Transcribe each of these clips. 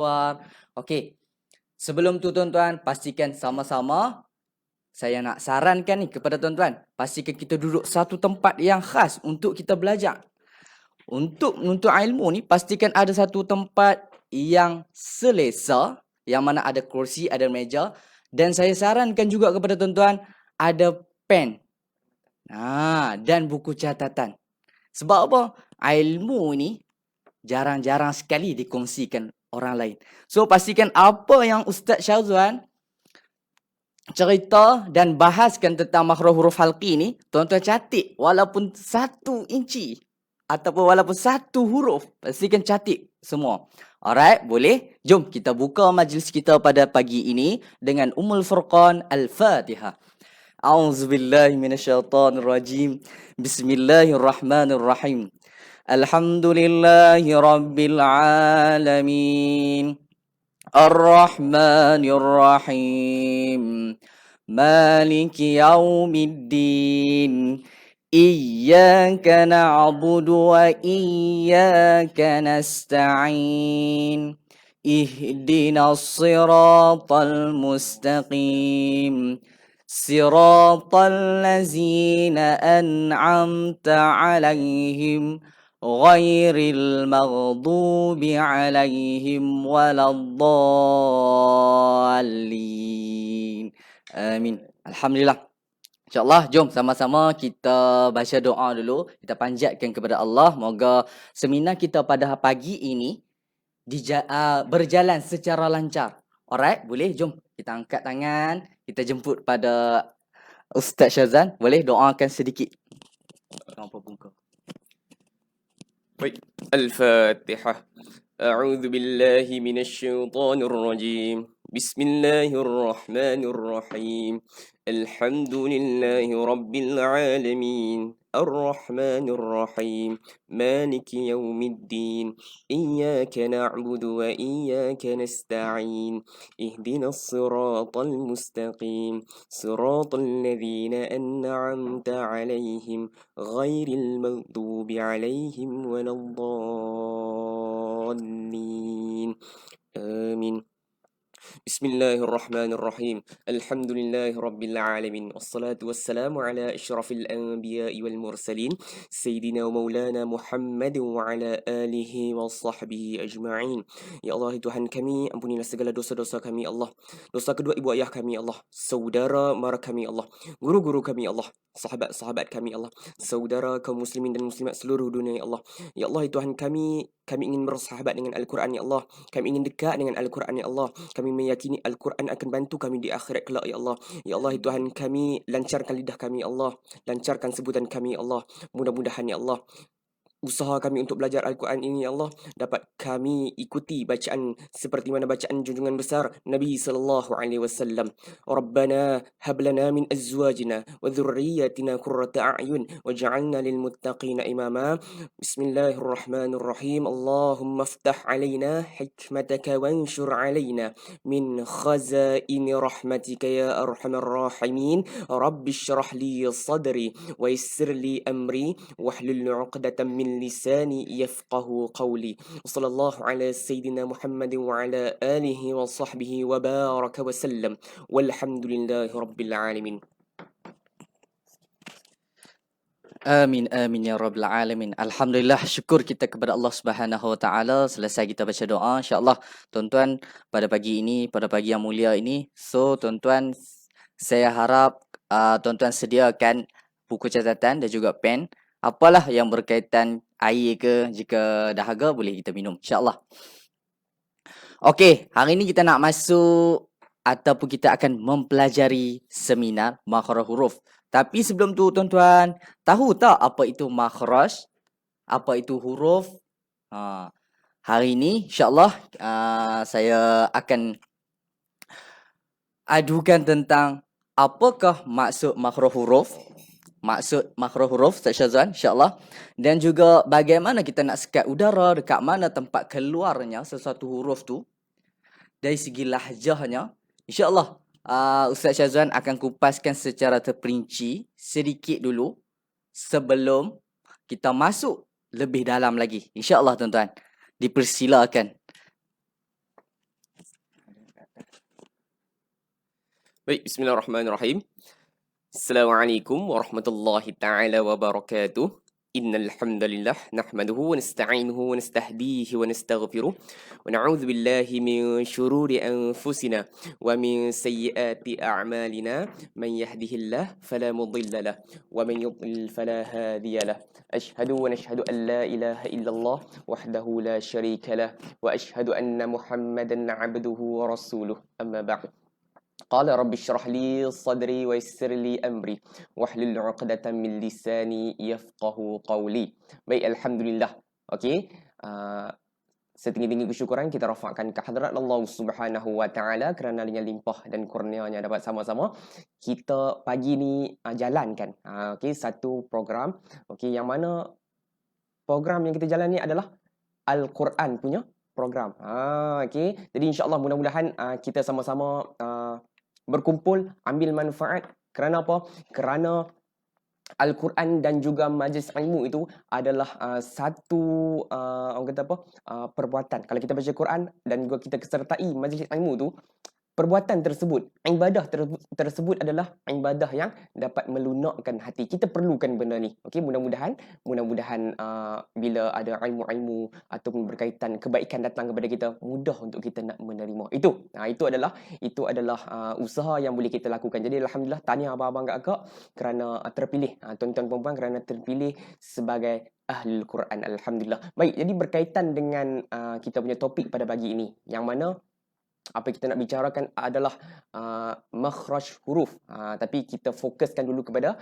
luar. Okey. Sebelum tu tuan-tuan, pastikan sama-sama saya nak sarankan ni kepada tuan-tuan, pastikan kita duduk satu tempat yang khas untuk kita belajar. Untuk menuntut ilmu ni, pastikan ada satu tempat yang selesa, yang mana ada kursi, ada meja. Dan saya sarankan juga kepada tuan-tuan, ada pen. Dan buku catatan. Sebab apa? Ilmu ni jarang-jarang sekali dikongsikan orang lain. So, pastikan apa yang Ustaz Syazwan cerita dan bahaskan tentang makhraj huruf halqi ni, tuan-tuan catik walaupun 1 inci ataupun walaupun 1 huruf, pastikan catik semua. Alright, boleh? Jom kita buka majlis kita pada pagi ini dengan Ummul Furqan Al-Fatihah. A'udzubillahi minasyaitonirrajim. Bismillahirrahmanirrahim. Alhamdulillahi rabbil alamin. Ar-Rahmanir Rahim. Maliki yaumiddin. Iyyaka na'budu wa iyyaka nasta'in. Ihdinas siratal mustaqim. Siratal ladzina an'amta 'alaihim ghairil maghdubi 'alaihim waladdallin. Amin. Alhamdulillah. InsyaAllah, jom sama-sama kita baca doa dulu. Kita panjatkan kepada Allah. Moga seminar kita pada pagi ini berjalan secara lancar. Alright, boleh? Jom kita angkat tangan. Kita jemput pada Ustaz Syazwan. Boleh doakan sedikit? Apa buka? Baik. Al-Fatihah. A'udzu billahi minasyaitonir rajim. Bismillahirrahmanirrahim. Alhamdulillahi rabbil alamin. الرحمن الرحيم مالك يوم الدين إياك نعبد وإياك نستعين اهدنا الصراط المستقيم صراط الذين أنعمت عليهم غير المغضوب عليهم ولا الضالين آمين بسم الله الرحمن الرحيم الحمد لله رب العالمين والصلاة والسلام على أشرف الأنبياء والمرسلين سيدنا ومولانا محمد وعلى آله وصحبه أجمعين. Ya Allah, Tuhan kami, ampunilah segala dosa-dosa kami Allah, dosa kedua ibu ayah kami Allah, saudara mara kami Allah, guru-guru kami Allah, sahabat-sahabat kami Allah, saudara kaum muslimin dan muslimat seluruh dunia ya Allah. Ya Allah, Tuhan kami ingin bersahabat dengan Al-Quran ya Allah, kami ingin dekat dengan Al-Quran ya Allah, kami meyakini Al-Quran akan bantu kami di akhirat kelak ya Allah. Ya Allah, Tuhan kami, lancarkan lidah kami ya Allah, lancarkan sebutan kami ya Allah. Mudah-mudahan ya Allah, usaha kami untuk belajar Al-Quran ini ya Allah dapat kami ikuti bacaan seperti mana bacaan junjungan besar Nabi sallallahu alaihi wasallam. Rabbana hab lana min azwajina wa dhurriyyatina qurrata a'yun waj'alna lil muttaqina imama. Bismillahirrahmanirrahim. Allahumma iftah alaina hikmataka wanshur alaina min khazaini rahmatika ya arhamar rahimin. Rabbi shrah li sadri wa yassir li amri wahlul 'uqdatam min lisani yafqahu qawli. Sallallahu ala sayyidina Muhammadin wa ala alihi wa sahbihi wa baraka wa sallam. Walhamdulillahi rabbil alamin. Amin, amin ya rabbal alamin. Alhamdulillah, syukur kita kepada Allah Subhanahu wa taala. Selesai kita baca doa, insya-Allah tuan-tuan pada pagi ini, pada pagi yang mulia ini, so tuan-tuan saya harap tuan-tuan sediakan buku catatan dan juga pen. Apalah yang berkaitan air ke, jika dahaga boleh kita minum, insya-Allah. Okey, hari ini kita nak masuk ataupun kita akan mempelajari seminar makhraj huruf. Tapi sebelum tu tuan-tuan, tahu tak apa itu makhraj? Apa itu huruf? Hari ini insya-Allah saya akan adukan tentang apakah maksud makhraj huruf. Maksud makhraj huruf Ustaz Syazwan insya-Allah, dan juga bagaimana kita nak sekat udara, dekat mana tempat keluarnya sesuatu huruf tu dari segi lahjahnya. Insya-Allah Ustaz Syazwan akan kupaskan secara terperinci sedikit dulu sebelum kita masuk lebih dalam lagi. Insya-Allah tuan-tuan, dipersilakan. Baik, bismillahirrahmanirrahim. Assalamualaikum warahmatullahi taala wabarakatuh. Innal hamdalillah nahmaduhu wa nasta'inuhu wa nastahdihi wa nastaghfiruh wa na'udzu billahi min shururi anfusina wa min sayyiati a'malina man yahdihillah fala mudilla lah wa man yudlil fala hadiya lah. Ashhadu wa nashhadu an la ilaha illallah wahdahu la syarika lah wa ashhadu anna Muhammadan 'abduhu wa rasuluh. Amma ba'd. Qala rabbi syrah li sadri wa yassir li amri wahlul 'uqdatam min lisani yafqahu qawli. Baik, alhamdulillah. Okey. Setinggi-tinggi kesyukuran kita rafakkan ke hadrat Allah Subhanahu wa taala kerana dengan limpah dan kurnianya dapat sama-sama kita pagi ni jalankan okey satu program okey yang mana program yang kita jalan ni adalah Al-Quran punya program. Okey. Jadi insya-Allah mudah-mudahan kita sama-sama berkumpul, ambil manfaat. Kerana apa? Kerana Al-Quran dan juga majlis ilmu itu adalah satu orang kata apa? Perbuatan. Kalau kita baca Quran dan juga kita kesertai majlis ilmu tu, perbuatan tersebut, ibadah tersebut adalah ibadah yang dapat melunakkan hati. Kita perlukan benda ni. Okey, mudah-mudahan bila ada ilmu-ilmu ataupun berkaitan kebaikan datang kepada kita, mudah untuk kita nak menerima. Itu adalah usaha yang boleh kita lakukan. Jadi alhamdulillah, tahniah abang-abang kakak kerana terpilih, tuan-tuan puan-puan kerana terpilih sebagai Ahlul Quran. Alhamdulillah. Baik, jadi berkaitan dengan kita punya topik pada pagi ini, yang mana apa kita nak bicarakan adalah makhraj huruf. Tapi kita fokuskan dulu kepada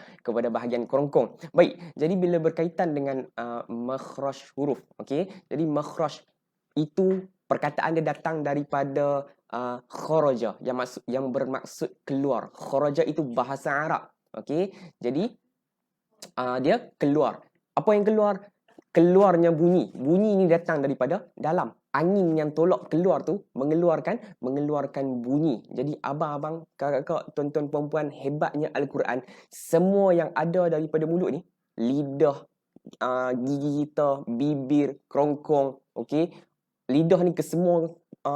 bahagian kerongkong. Baik, jadi bila berkaitan dengan makhraj huruf, okey. Jadi makhraj itu perkataan dia datang daripada kharaja yang bermaksud keluar. Kharaja itu bahasa Arab. Okey. Jadi dia keluar. Apa yang keluar? Keluarnya bunyi. Bunyi ini datang daripada dalam. Angin yang tolak keluar tu mengeluarkan bunyi. Jadi abang-abang, kakak-kakak, tuan-tuan, puan-puan, hebatnya Al-Quran. Semua yang ada daripada mulut ni, lidah, gigi kita, bibir, kerongkong, okey. Lidah ni kesemua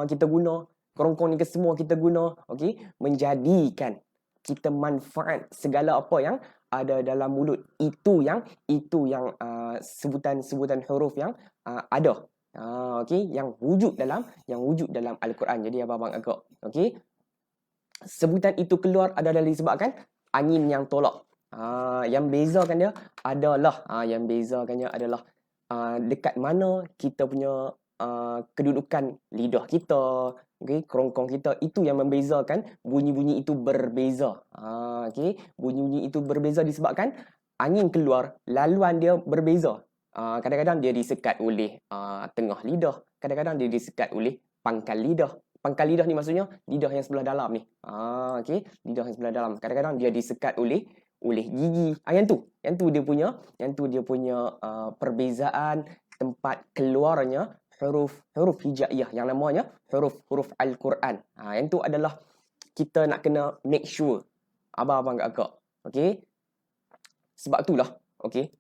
kita guna, kerongkong ni kesemua kita guna, okey, menjadikan kita manfaat segala apa yang ada dalam mulut. Itu yang sebutan-sebutan huruf yang ada. Okey, yang wujud dalam Al-Quran. Jadi abang-abang agak okey, sebutan itu keluar adalah disebabkan angin yang tolak. Yang bezakan dia adalah dekat mana kita punya kedudukan lidah kita, okey, kerongkong kita, itu yang membezakan bunyi-bunyi itu berbeza. Okey, bunyi-bunyi itu berbeza disebabkan angin keluar, laluan dia berbeza. Kadang-kadang dia disekat oleh tengah lidah, kadang-kadang dia disekat oleh pangkal lidah. Pangkal lidah ni maksudnya lidah yang sebelah dalam ni. Okey, lidah yang sebelah dalam. Kadang-kadang dia disekat oleh gigi. Yang tu dia punya perbezaan tempat keluarnya huruf hijaiyah yang namanya huruf Al-Quran. Yang tu adalah kita nak kena make sure abang-abang kakak. Okey. Sebab itulah, okey,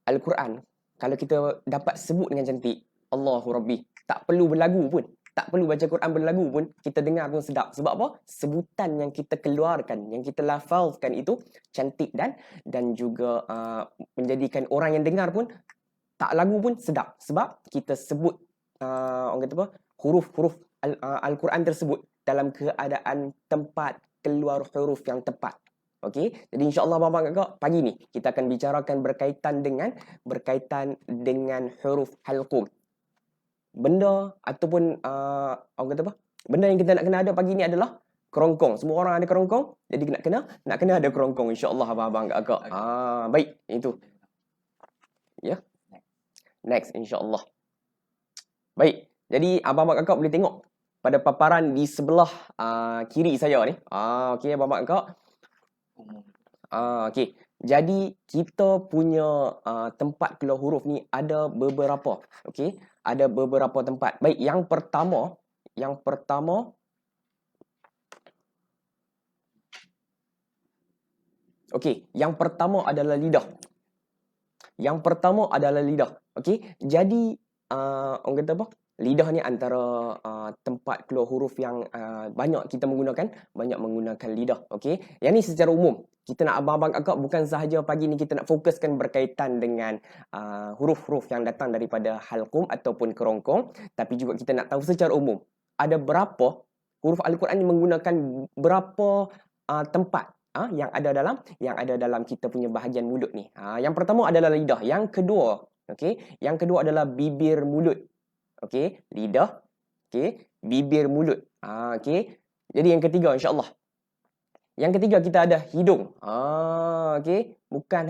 Al-Quran kalau kita dapat sebut dengan cantik, Allahu Rabbi, tak perlu berlagu pun, tak perlu baca Quran berlagu pun, kita dengar pun sedap. Sebab apa? Sebutan yang kita keluarkan, yang kita lafazkan itu cantik dan juga menjadikan orang yang dengar pun tak lagu pun sedap. Sebab kita sebut orang kata apa? Huruf-huruf Al-Quran tersebut dalam keadaan tempat keluar huruf yang tepat. Okey, jadi insya-Allah abang-abang kakak, pagi ni kita akan bicarakan berkaitan dengan huruf halqum. Benda ataupun orang kata apa? Benda yang kita nak kena ada pagi ni adalah kerongkong. Semua orang ada kerongkong, jadi nak kena ada kerongkong insya-Allah abang-abang kakak. Baik, itu. Ya. Next insya-Allah. Baik. Jadi abang-abang kakak boleh tengok pada paparan di sebelah kiri saya ni. Okey abang-abang kakak. Okey. Jadi kita punya tempat keluar huruf ni ada beberapa. Okey, ada beberapa tempat. Baik, yang pertama okey, yang pertama adalah lidah. Okey, jadi orang kata apa? lidah ni antara tempat keluar huruf yang banyak kita menggunakan lidah. Okey. Yang ni secara umum. Kita nak abang-abang agak bukan sahaja pagi ni kita nak fokuskan berkaitan dengan huruf-huruf yang datang daripada halqum ataupun kerongkong, tapi juga kita nak tahu secara umum ada berapa huruf Al-Quran ni menggunakan berapa tempat yang ada dalam kita punya bahagian mulut ni. Yang pertama adalah lidah, yang kedua, okey, yang kedua adalah bibir mulut. Okey, lidah, okey, bibir mulut. Okey. Jadi yang ketiga insya-Allah. Yang ketiga kita ada hidung. Okey, bukan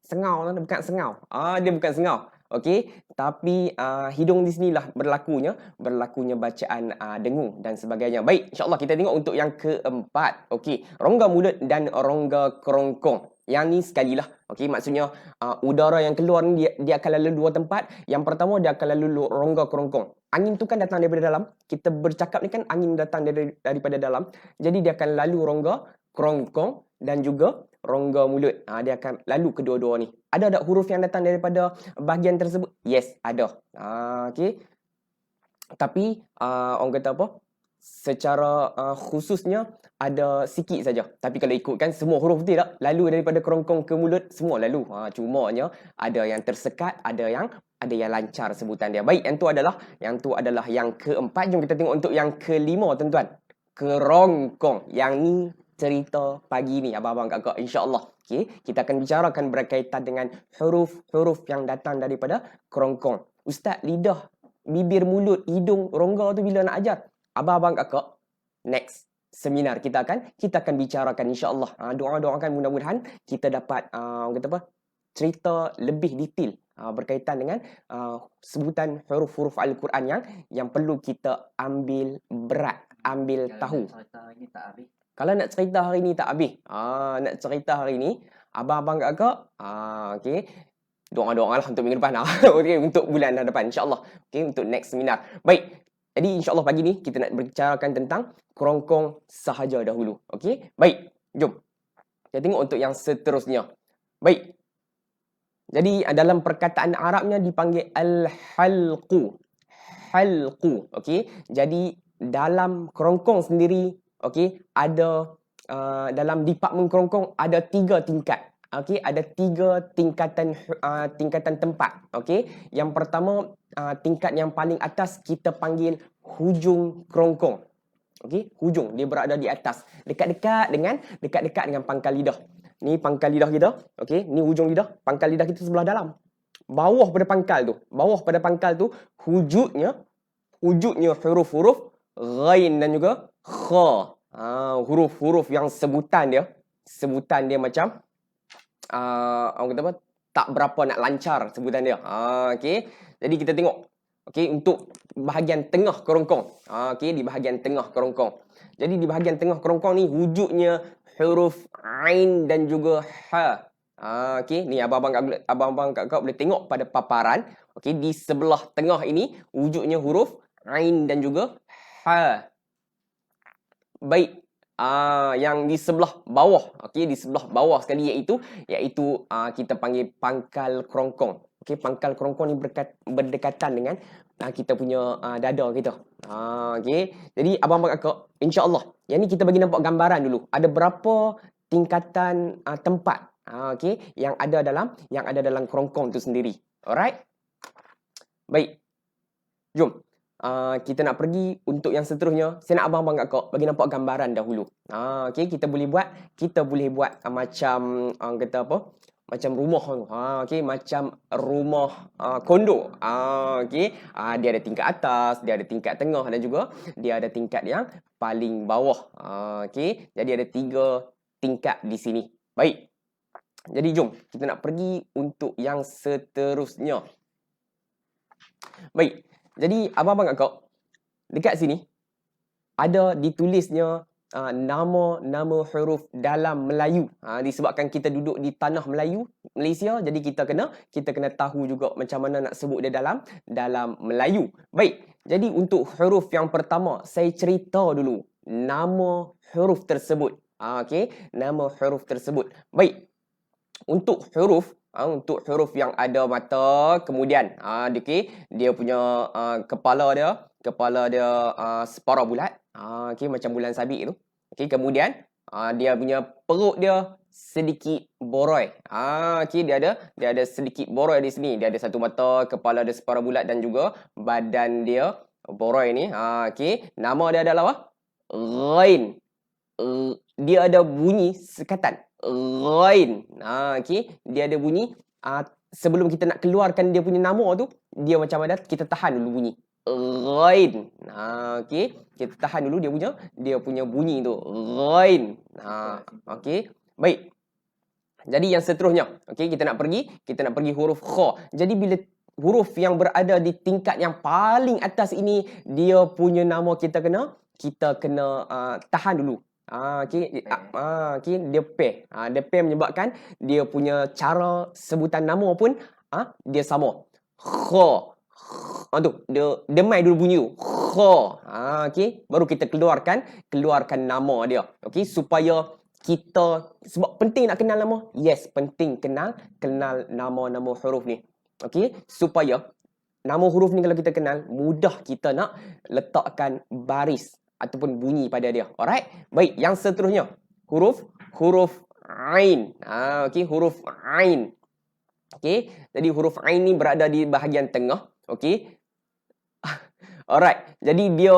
sengau, bukan sengau. Dia bukan sengau. Okey, tapi hidung di sinilah berlakunya bacaan dengung dan sebagainya. Baik, insya-Allah kita tengok untuk yang keempat. Okey, rongga mulut dan rongga kerongkong. Yang ni sekalilah. Okey, maksudnya udara yang keluar ni dia akan lalu dua tempat. Yang pertama dia akan lalu rongga kerongkong. Angin tu kan datang daripada dalam. Kita bercakap ni kan angin datang daripada dalam. Jadi dia akan lalu rongga kerongkong dan juga rongga mulut. Dia akan lalu kedua-dua ni. Ada tak huruf yang datang daripada bahagian tersebut? Yes, ada. Okey. Tapi orang kata apa? Secara khususnya ada sikit saja. Tapi kalau ikutkan semua huruf tidak lalu daripada kerongkong ke mulut, semua lalu. Cumanya ada yang tersekat, ada yang lancar sebutan dia. Baik, yang tu adalah yang keempat. Jom kita tengok untuk yang kelima, tuan-tuan. Kerongkong. Yang ni cerita pagi ni abang-abang kakak, insya-Allah. Okey, kita akan bicarakan berkaitan dengan huruf-huruf yang datang daripada kerongkong. Ustaz, lidah, bibir, mulut, hidung, rongga tu bila nak ajar? Abang-abang kakak, next seminar kita akan bicarakan insya-Allah. Doa-doakan mudah-mudahan kita dapat cerita lebih detail berkaitan dengan sebutan huruf-huruf Al-Quran yang perlu kita ambil berat, ambil tahu. Kalau nak cerita hari ni tak habis. Nak cerita hari ni, abang-abang kakak, okey. Doa-doalah untuk minggu depan. Okey, untuk bulan depan insya-Allah. Okey, untuk next seminar. Baik. Jadi insya-Allah pagi ni kita nak bicarakan tentang kerongkong sahaja dahulu. Okey? Baik. Jom. Kita tengok untuk yang seterusnya. Baik. Jadi dalam perkataan Arabnya dipanggil al-halqu. Halqu. Okey? Jadi dalam kerongkong sendiri, okey, ada dalam departmen kerongkong ada 3 tingkat. Okey, ada 3 tingkatan tempat. Okey, yang pertama tingkat yang paling atas kita panggil hujung kerongkong. Okey, hujung dia berada di atas, dekat-dekat dengan pangkal lidah. Ni pangkal lidah kita. Okey, ni hujung lidah. Pangkal lidah kita sebelah dalam. Bawah pada pangkal tu wujudnya huruf-huruf ghain dan juga kha. Huruf-huruf yang sebutan dia macam orang kata apa, tak berapa nak lancar sebutan dia. Okey. Jadi kita tengok. Okey, untuk bahagian tengah kerongkong. Okey, di bahagian tengah kerongkong. Jadi di bahagian tengah kerongkong ni wujudnya huruf ain dan juga ha. Okey, ni abang-abang kakak boleh tengok pada paparan. Okey, di sebelah tengah ini wujudnya huruf ain dan juga ha. Baik. Yang di sebelah bawah, okey, di sebelah bawah sekali iaitu kita panggil pangkal kerongkong. Okey, pangkal kerongkong ni berdekatan dengan kita punya dada kita. Okey. Jadi abang-abang kakak, insya-Allah, yang ni kita bagi nampak gambaran dulu. Ada berapa tingkatan tempat okey yang ada dalam kerongkong tu sendiri. Alright? Baik. Jom. Kita nak pergi untuk yang seterusnya. Saya nak abang-abang kakak bagi nampak gambaran dahulu. Okey, kita boleh buat macam kata apa? Macam rumah tu. Okey, macam rumah kondo. Okey, dia ada tingkat atas, dia ada tingkat tengah dan juga dia ada tingkat yang paling bawah. Okey, jadi ada 3 tingkat di sini. Baik. Jadi jom kita nak pergi untuk yang seterusnya. Baik. Jadi abang-abang kakak, dekat sini ada ditulisnya nama huruf dalam Melayu. Disebabkan kita duduk di tanah Melayu, Malaysia, jadi kita kena tahu juga macam mana nak sebut dia dalam Melayu. Baik. Jadi untuk huruf yang pertama, saya cerita dulu nama huruf tersebut. Okey, nama huruf tersebut. Baik. untuk huruf yang ada mata, kemudian dia punya kepala dia separuh bulat, okey, macam bulan sabit tu. Okey, kemudian dia punya perut dia sedikit boroi. Okey, dia ada sedikit boroi di sini. Dia ada satu mata, kepala dia separuh bulat dan juga badan dia boroi ni. Okey, nama dia adalah apa? Ghain. Dia ada bunyi sekatan. Ghain. Okey, dia ada bunyi sebelum kita nak keluarkan dia punya nama tu, dia macam ada kita tahan dulu bunyi. Ghain. Okey, kita tahan dulu dia punya bunyi tu. Ghain. Okey. Baik. Jadi yang seterusnya, okey, kita nak pergi huruf kha. Jadi bila huruf yang berada di tingkat yang paling atas ini, dia punya nama kita kena tahan dulu. Okey, okey, dia pair. Dia pair menyebabkan dia punya cara sebutan nama pun dia sama. Kha. Tu, dia mai dulu bunyi tu. Kha. Okey, baru kita keluarkan nama dia. Okey, supaya kita, sebab penting nak kenal nama. Yes, penting kenal nama-nama huruf ni. Okey, supaya nama huruf ni kalau kita kenal, mudah kita nak letakkan baris ataupun bunyi pada dia. Alright? Baik, yang seterusnya huruf ain. Okey, huruf ain. Okey, jadi huruf ain ni berada di bahagian tengah. Okey. Alright, jadi dia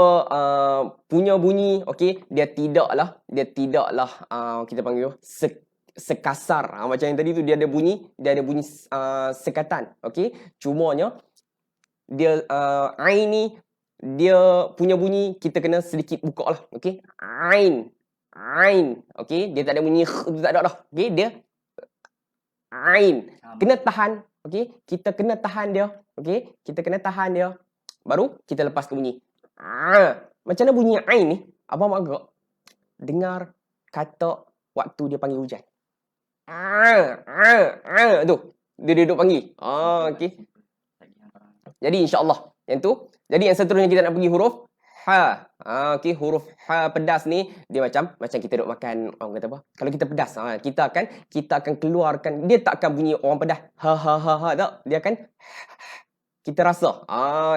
punya bunyi, okey, dia tidaklah kita panggil sekasar macam yang tadi tu, dia ada bunyi sekatan. Okey, cumanya dia ain ni dia punya bunyi kita kena sedikit buka lah. Okey, ain. Okey, dia tak ada bunyi tak ada dah. Okey, dia ain. Kena tahan. Okey, kita kena tahan dia. Okey, kita kena tahan dia. Baru kita lepas ke bunyi. Macam mana bunyi ain ni? Abang agak dengar kata waktu dia panggil hujan. Tu. Dia duduk panggil. Okey. Jadi insya-Allah yang tu. Jadi yang seterusnya kita nak pergi huruf ha. Okey, huruf ha pedas ni dia macam kita duk makan, orang kata apa? Kalau kita pedas, kita akan keluarkan, dia tak akan bunyi orang pedas. Ha tak. Dia akan kita rasa.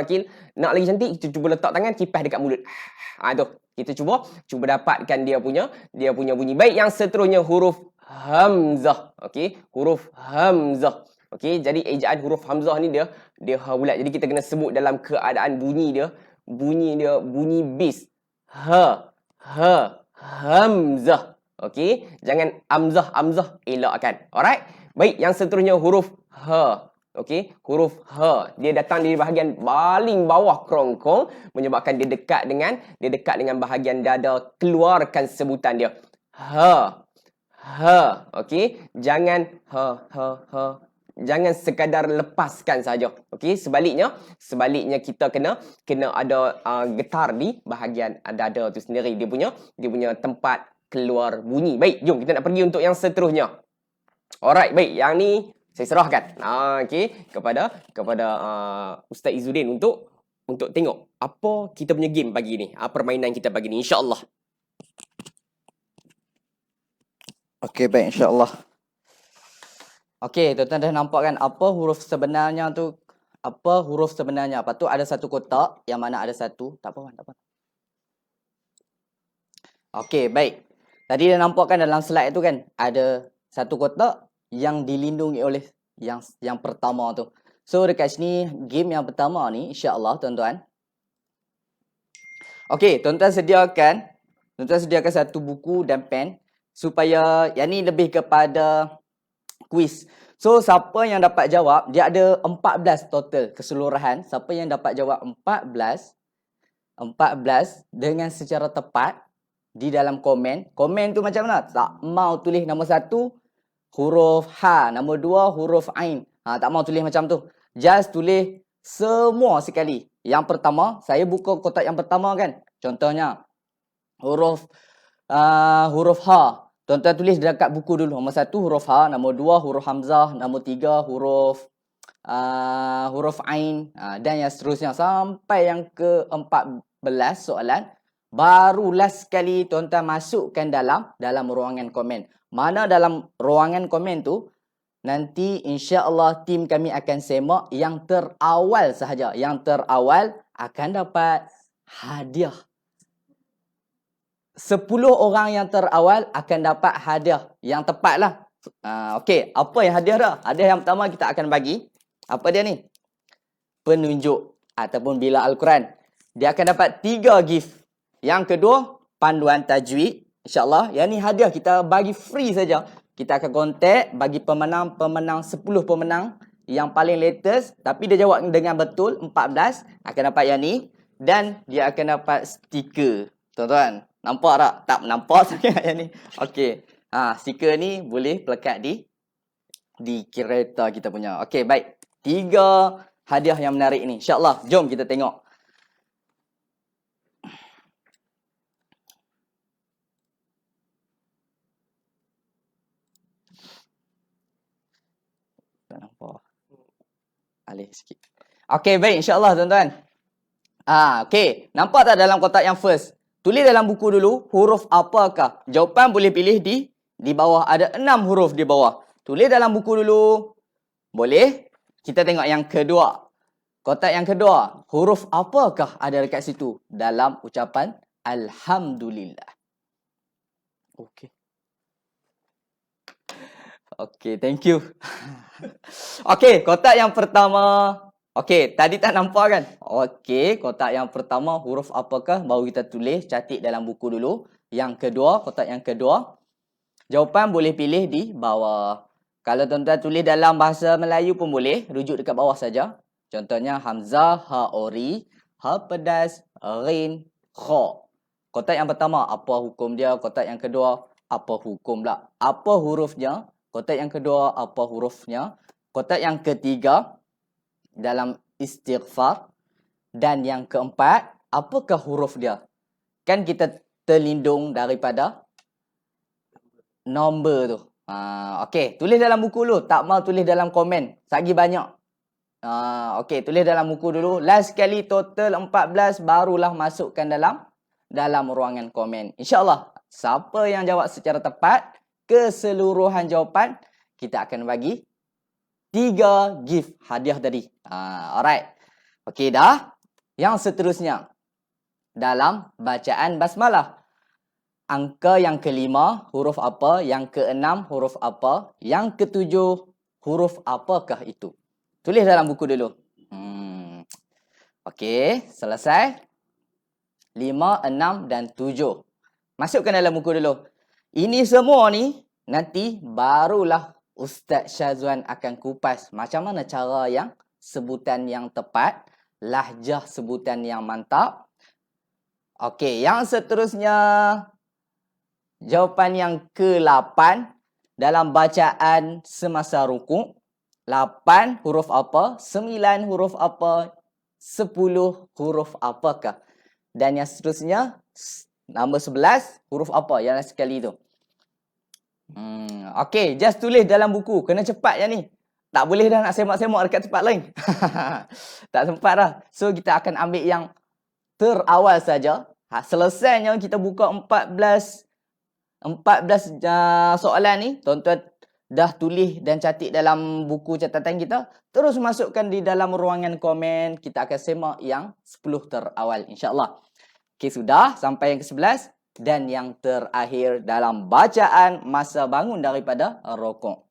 Okey, nak lagi cantik kita cuba letak tangan kipas dekat mulut. Tu. Kita cuba dapatkan dia punya bunyi. Baik, yang seterusnya huruf hamzah. Okey, huruf hamzah. Okey, jadi ejaan huruf hamzah ni dia ha bulat. Jadi kita kena sebut dalam keadaan bunyi dia bunyi bis. Hamzah. Okey, jangan amzah elakkan. Alright? Baik, yang seterusnya huruf ha. Okey, huruf ha. Dia datang di bahagian paling bawah kerongkong menyebabkan dia dekat dengan bahagian dada. Keluarkan sebutan dia. Ha. Okey, jangan ha. Jangan sekadar lepaskan saja. Okey, sebaliknya kita kena ada getar di bahagian dada tu sendiri. Dia punya tempat keluar bunyi. Baik, jom kita nak pergi untuk yang seterusnya. Alright, baik. Yang ni saya serahkan okey kepada Ustaz Izzuddin untuk tengok apa kita punya game pagi ni, permainan kita pagi ni, insya-Allah. Okey, baik, insya-Allah. Okey, tuan-tuan dah nampak kan apa huruf sebenarnya tu? Apa huruf sebenarnya? Lepas tu ada satu kotak yang mana ada satu. Tak apa. Okey, baik. Tadi dah nampak kan dalam slide tu kan ada satu kotak yang dilindungi oleh yang pertama tu. So dekat sini game yang pertama ni insya-Allah tuan-tuan. Okey, tuan-tuan sediakan satu buku dan pen supaya yang ni lebih kepada quiz. So siapa yang dapat jawab, dia ada 14 total keseluruhan. Siapa yang dapat jawab 14 dengan secara tepat di dalam komen. Komen tu macam mana? Tak mau tulis nombor 1 huruf ha, nombor 2 huruf ain. Tak mau tulis macam tu. Just tulis semua sekali. Yang pertama, saya buka kotak yang pertama kan. Contohnya huruf ha. Tuan-tuan tulis dekat buku dulu. Nombor 1 huruf ha, nombor 2 huruf hamzah, nombor 3 huruf ain, dan yang seterusnya sampai yang ke-14 soalan. Baru last sekali tuan-tuan masukkan dalam ruangan komen. Mana dalam ruangan komen tu nanti insya-Allah tim kami akan semak yang terawal sahaja. Yang terawal akan dapat hadiah. 10 orang yang terawal akan dapat hadiah yang tepatlah. Okey, apa yang hadiah dah? Hadiah yang pertama kita akan bagi. Apa dia ni? Penunjuk ataupun bila Al-Quran. Dia akan dapat 3 gift. Yang kedua, panduan tajwid. InsyaAllah, yang ni hadiah kita bagi free saja. Kita akan kontak bagi pemenang 10 pemenang yang paling latest. Tapi dia jawab dengan betul, 14 akan dapat yang ni. Dan dia akan dapat stiker. Tuan-tuan, nampak tak? Tak nampak sangat yang ni. Okey. Stiker ni boleh pelekat di kereta kita punya. Okey, baik. 3 hadiah yang menarik ni. InsyaAllah, jom kita tengok. Tak nampak. Alih sikit. Okey, baik. InsyaAllah, tuan-tuan. Okey. Nampak tak dalam kotak yang first? Tulis dalam buku dulu, huruf apakah? Jawapan boleh pilih di bawah. Ada 6 huruf di bawah. Tulis dalam buku dulu. Boleh? Kita tengok yang kedua. Kotak yang kedua. Huruf apakah ada dekat situ? Dalam ucapan Alhamdulillah. Okey. Okey, thank you. Okey, kotak yang pertama. Okey, tadi tak nampak kan? Okey, kotak yang pertama huruf apakah? Baru kita tulis, catik dalam buku dulu. Yang kedua, kotak yang kedua. Jawapan boleh pilih di bawah. Kalau tuan-tuan tulis dalam bahasa Melayu pun boleh. Rujuk dekat bawah saja. Contohnya Hamzah, Ha Ori, Ha Pedas, Rin, Kha. Kotak yang pertama, apa hukum dia? Kotak yang kedua, apa hukum pula? Apa hurufnya? Kotak yang kedua, apa hurufnya? Kotak yang ketiga, dalam istighfar. Dan yang keempat, apakah huruf dia? Kan kita terlindung daripada nombor tu. Okey, tulis dalam buku dulu. Tak mau tulis dalam komen. Sagi banyak. Okey, tulis dalam buku dulu. Last sekali total 14 barulah masukkan dalam ruangan komen. InsyaAllah, siapa yang jawab secara tepat, keseluruhan jawapan, kita akan bagi 3 gift hadiah tadi. Alright. Okey dah. Yang seterusnya. Dalam bacaan basmalah. Angka yang kelima, huruf apa? Yang keenam, huruf apa? Yang ketujuh, huruf apakah itu? Tulis dalam buku dulu. Okey, selesai. 5, 6 dan 7. Masukkan dalam buku dulu. Ini semua ni, nanti barulah Ustaz Syazwan akan kupas macam mana cara yang sebutan yang tepat, lahjah sebutan yang mantap. Okey, yang seterusnya, jawapan yang ke-8 dalam bacaan semasa rukuk. 8 huruf apa? 9 huruf apa? 10 huruf apakah? Dan yang seterusnya, nombor 11 huruf apa? Yang last sekali tu. Okey, just tulis dalam buku. Kena cepat yang ni. Tak boleh dah nak semak-semak dekat tempat lain. Tak sempat dah. So, kita akan ambil yang terawal saja. Selesainya kita buka 14 soalan ni. Tuan-tuan dah tulis dan catik dalam buku catatan kita. Terus masukkan di dalam ruangan komen. Kita akan semak yang 10 terawal, insyaAllah. Okey, sudah. Sampai yang ke-11. Dan yang terakhir dalam bacaan masa bangun daripada rokok.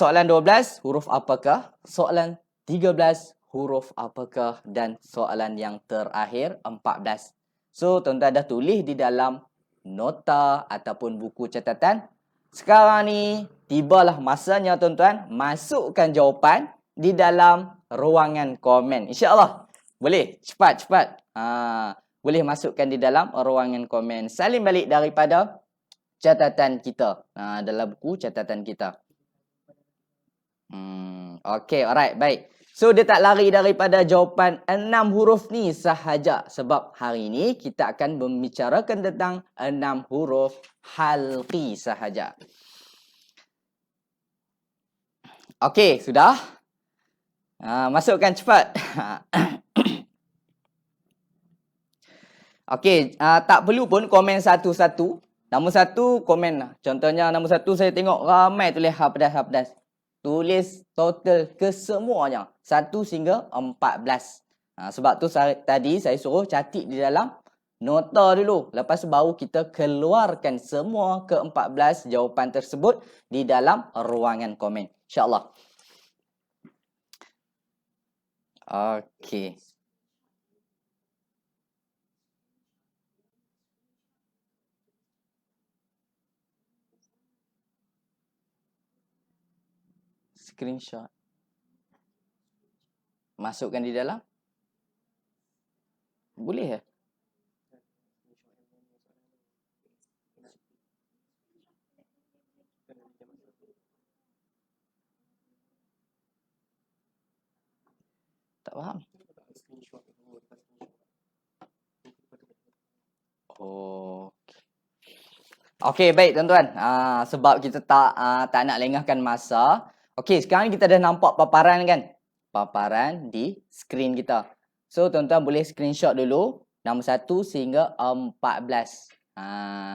Soalan 12, huruf apakah? Soalan 13, huruf apakah? Dan soalan yang terakhir, 14. So, tuan-tuan dah tulis di dalam nota ataupun buku catatan. Sekarang ni, tibalah masanya tuan-tuan masukkan jawapan di dalam ruangan komen. InsyaAllah. Boleh? Cepat. Boleh masukkan di dalam ruangan komen. Salin balik daripada catatan kita. Dalam buku catatan kita. Okey, alright, baik. So, dia tak lari daripada jawapan 6 huruf ni sahaja. Sebab hari ni kita akan membicarakan tentang 6 huruf halqi sahaja. Okey, sudah? Masukkan cepat. Okey, tak perlu pun komen satu-satu. Nombor 1 komen lah. Contohnya nombor 1 saya tengok ramai tulis hafdas. Tulis total kesemuanya 1 hingga 14. Sebab tu tadi saya suruh catik di dalam nota dulu. Lepas tu baru kita keluarkan semua ke-14 jawapan tersebut di dalam ruangan komen. InsyaAllah. Okey. Screenshot. Masukkan di dalam. Boleh ya? Tak faham. Oh. Okey, baik tuan-tuan. Sebab kita tak nak lengahkan masa. Okey, sekarang kita dah nampak paparan kan? Paparan di skrin kita. So, tuan-tuan boleh screenshot dulu. Nombor 1 sehingga 14.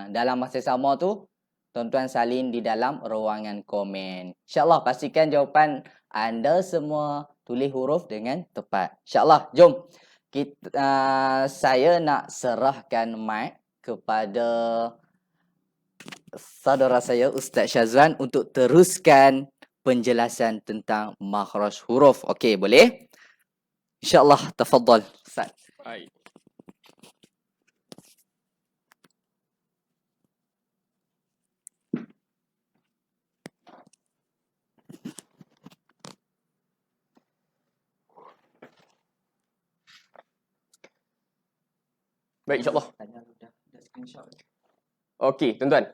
Dalam masa sama tu, tuan-tuan salin di dalam ruangan komen. InsyaAllah pastikan jawapan anda semua tulis huruf dengan tepat. InsyaAllah, jom. Saya nak serahkan mic kepada saudara saya Ustaz Syazwan untuk teruskan penjelasan tentang makhraj huruf. Okey, boleh? InsyaAllah, tafadhal Ustaz. Baik. Baik, insyaAllah. Okey, tuan-tuan.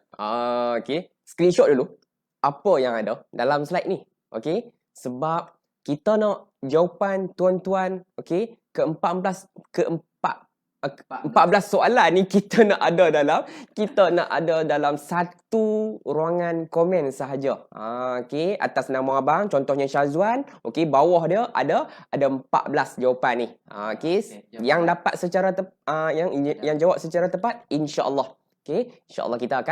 Okey, screenshot dulu apa yang ada dalam slide ni. Okey, sebab kita nak jawapan tuan-tuan, okey, ke-14 soalan ni kita nak ada dalam satu ruangan komen sahaja. Okey, atas nama abang contohnya Syazwan, okey, bawah dia ada 14 jawapan ni. Okey, yang dapat secara yang jawab secara tepat insya-Allah. Okey, insya-Allah kita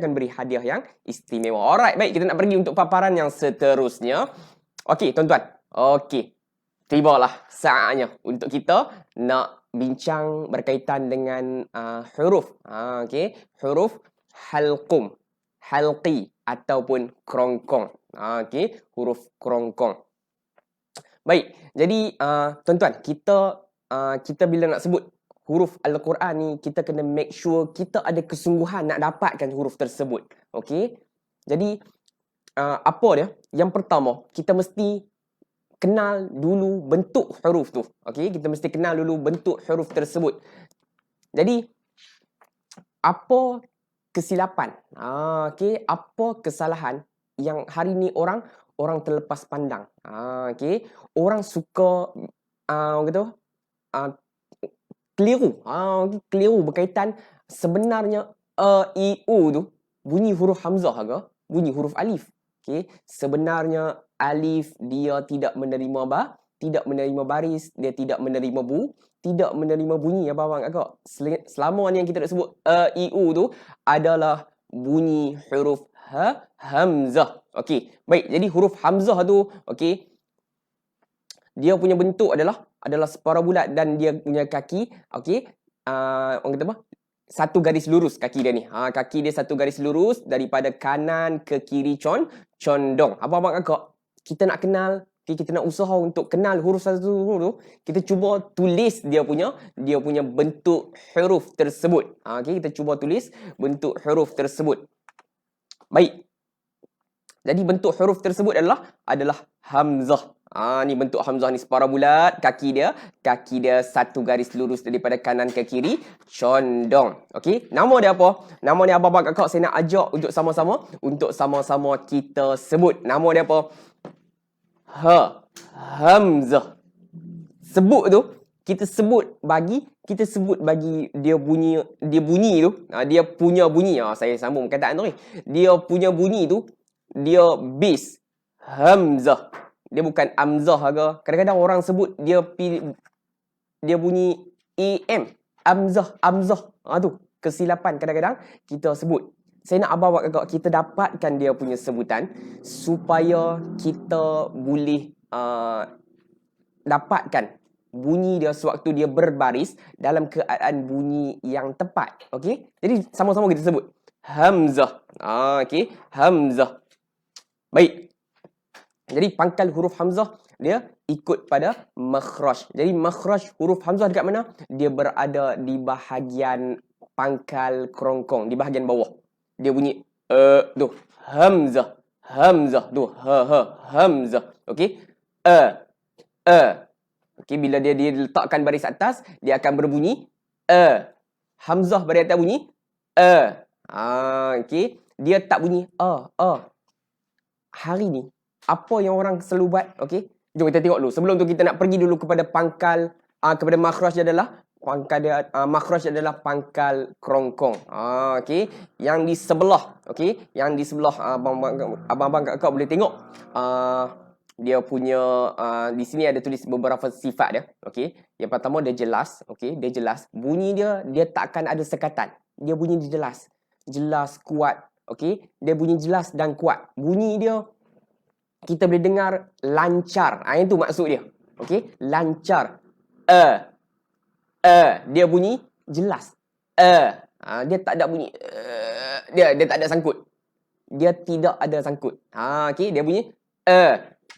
akan beri hadiah yang istimewa. Alright, baik, kita nak pergi untuk paparan yang seterusnya. Okey, tuan-tuan. Okey. Tibalah saatnya untuk kita nak bincang berkaitan dengan huruf. Okey, huruf halqum, halqi ataupun kerongkong. Okey, huruf kerongkong. Baik, jadi tuan-tuan, kita bila nak sebut huruf Al-Quran ni, kita kena make sure kita ada kesungguhan nak dapatkan huruf tersebut. Okey, jadi apa dia? Yang pertama, kita mesti kenal dulu bentuk huruf tu. Okey, kita mesti kenal dulu bentuk huruf tersebut. Jadi apa kesilapan? Okey, apa kesalahan yang hari ni orang terlepas pandang? Okey, orang suka orang kata keliru. Keliru berkaitan sebenarnya i u tu bunyi huruf hamzah ke bunyi huruf alif. Okey, sebenarnya alif dia tidak menerima baris, dia tidak menerima bunyi apa abang agak. Selama ni yang kita nak sebut i u tu adalah bunyi huruf hamzah. Okey, baik, jadi huruf hamzah tu okey, dia punya bentuk adalah separa bulat dan dia punya kaki okey, orang kata apa? Satu garis lurus kaki dia ni. Kaki dia satu garis lurus daripada kanan ke kiri condong. Apa abang agak? Kita nak kenal, kita nak usaha untuk kenal huruf satu huruf tu, kita cuba tulis dia punya bentuk huruf tersebut. Okey, kita cuba tulis bentuk huruf tersebut. Baik. Jadi bentuk huruf tersebut adalah hamzah. Ni bentuk hamzah ni separa bulat, kaki dia satu garis lurus daripada kanan ke kiri condong. Okey, nama dia apa? Nama dia apa abang kakak? Saya nak ajak untuk sama-sama kita sebut. Nama dia apa? Hamzah. Sebut tu kita sebut bagi dia bunyi tu, dia punya bunyi. Saya sambung perkataan tu ni. Dia punya bunyi tu dia bis hamzah. Dia bukan amzah ke. Kadang-kadang orang sebut dia bunyi am, amzah. Tu. kesilapan kadang-kadang kita sebut. Saya nak abang kakak kita dapatkan dia punya sebutan supaya kita boleh dapatkan bunyi dia sewaktu dia berbaris dalam keadaan bunyi yang tepat. Okey? Jadi sama-sama kita sebut. Hamzah. Okey, hamzah. Baik. Jadi pangkal huruf hamzah dia ikut pada makhraj. Jadi makhraj huruf hamzah dekat mana? Dia berada di bahagian pangkal kerongkong, di bahagian bawah. Dia bunyi tu hamzah, hamzah tu hamzah. Okey? Okey, bila dia letakkan baris atas, dia akan berbunyi hamzah baris atas bunyi okey, dia tak bunyi Hari ni apa yang orang selalu buat, okey? Jom kita tengok dulu. Sebelum tu kita nak pergi dulu kepada pangkal kepada makhraj adalah makhraj adalah pangkal kerongkong. Okey, yang di sebelah, okey, yang di sebelah abang-abang kakak boleh tengok dia punya di sini ada tulis beberapa sifat dia, okey. Yang pertama dia jelas, okey, dia jelas. Bunyi dia tak akan ada sekatan. Dia bunyi dia jelas. Jelas, kuat, okey. Dia bunyi jelas dan kuat. Bunyi dia kita boleh dengar lancar. Itu maksud dia. Okey, lancar. Dia bunyi jelas. Dia tak ada bunyi dia tak ada sangkut. Dia tidak ada sangkut. Okey, dia bunyi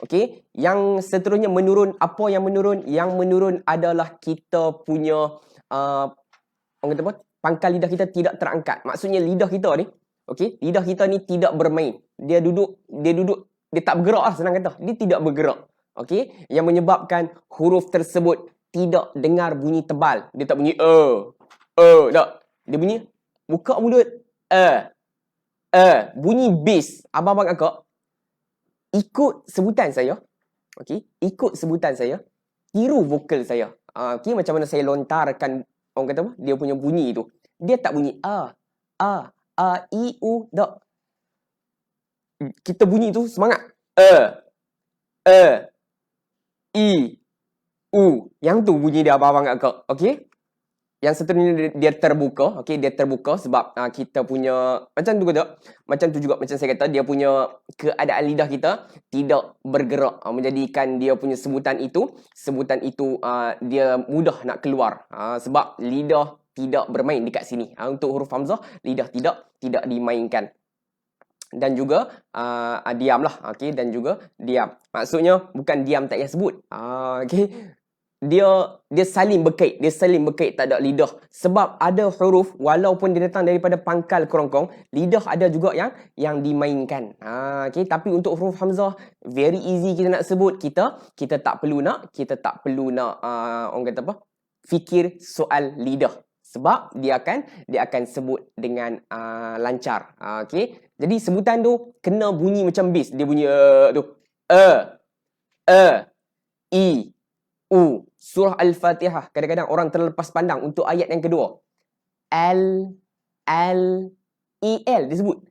okey, yang seterusnya menurun. Apa yang menurun? Yang menurun adalah kita punya orang kata apa? Pangkal lidah kita tidak terangkat. Maksudnya lidah kita ni, okey, lidah kita ni tidak bermain. Dia tak bergerak lah, senang kata. Dia tidak bergerak. Okey, yang menyebabkan huruf tersebut tidak dengar bunyi tebal. Dia tak bunyi tak. Dia bunyi buka mulut bunyi bass. Abang-abang kakak ikut sebutan saya. Okey, ikut sebutan saya, tiru vokal saya. Okey, macam mana saya lontarkan orang kata apa? Dia punya bunyi tu. Dia tak bunyi i u tak. Kita bunyi tu semangat. I u. Yang tu bunyi dia abang-abang kakak. Okey? Yang seterusnya dia terbuka. Okey, dia terbuka sebab kita punya macam tu kata. Macam tu juga macam saya kata, dia punya keadaan lidah kita tidak bergerak, menjadikan dia punya sebutan itu dia mudah nak keluar. Sebab lidah tidak bermain dekat sini. Untuk huruf hamzah, lidah tidak dimainkan. Dan juga diam lah. Okey, dan juga diam. Maksudnya bukan diam tak payah sebut. Okey. Dia saling berkait, tak ada lidah. Sebab ada huruf walaupun dia datang daripada pangkal kerongkong, lidah ada juga yang dimainkan. Okey, tapi untuk huruf hamzah very easy kita nak sebut. Kita tak perlu nak orang kata apa? Fikir soal lidah. Sebab dia akan sebut dengan lancar. Okey. Jadi sebutan tu kena bunyi macam bass. Dia bunyi tu. I u. Surah Al-Fatihah. Kadang-kadang orang terlepas pandang untuk ayat yang kedua. El disebut.